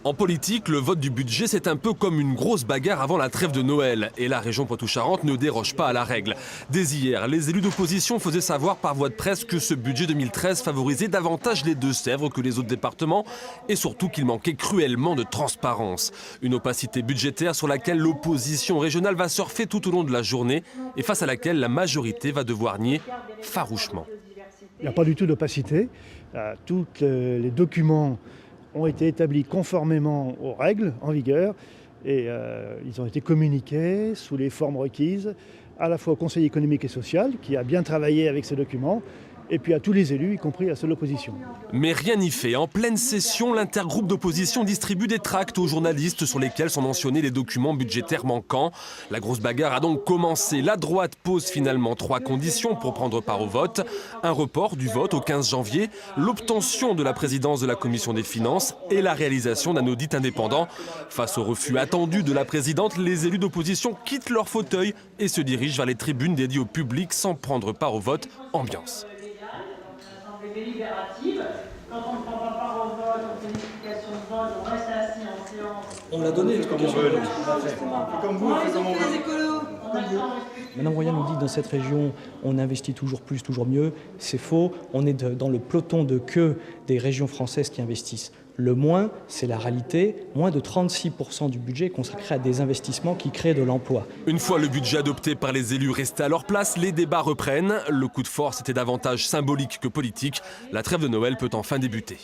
En politique, le vote du budget, c'est un peu comme une grosse bagarre avant la trêve de Noël. Et la région Poitou-Charentes ne déroge pas à la règle. Dès hier, les élus d'opposition faisaient savoir par voie de presse que ce budget 2013 favorisait davantage les Deux-Sèvres que les autres départements et surtout qu'il manquait cruellement de transparence. Une opacité budgétaire sur laquelle l'opposition régionale va surfer tout au long de la journée et face à laquelle la majorité va devoir nier farouchement. Il n'y a pas du tout d'opacité. Tous les documents ont été établis conformément aux règles en vigueur et ils ont été communiqués sous les formes requises à la fois au Conseil économique et social qui a bien travaillé avec ces documents et puis à tous les élus, y compris à ceux de l'opposition. Mais rien n'y fait. En pleine session, l'intergroupe d'opposition distribue des tracts aux journalistes sur lesquels sont mentionnés les documents budgétaires manquants. La grosse bagarre a donc commencé. La droite pose finalement 3 conditions pour prendre part au vote. Un report du vote au 15 janvier, l'obtention de la présidence de la Commission des finances et la réalisation d'un audit indépendant. Face au refus attendu de la présidente, les élus d'opposition quittent leur fauteuil et se dirigent vers les tribunes dédiées au public sans prendre part au vote. Ambiance. Délibérative. Quand on ne prend pas part au vote, on fait une explication de vote, on reste assis en séance. On l'a donné l'explication de vote. Comme vous, on fait comme on veut. Madame Royal nous dit que dans cette région, on investit toujours plus, toujours mieux. C'est faux. On est dans le peloton de queue des régions françaises qui investissent. Le moins, c'est la réalité. Moins de 36% du budget est consacré à des investissements qui créent de l'emploi. Une fois le budget adopté par les élus resté à leur place, les débats reprennent. Le coup de force était davantage symbolique que politique. La trêve de Noël peut enfin débuter.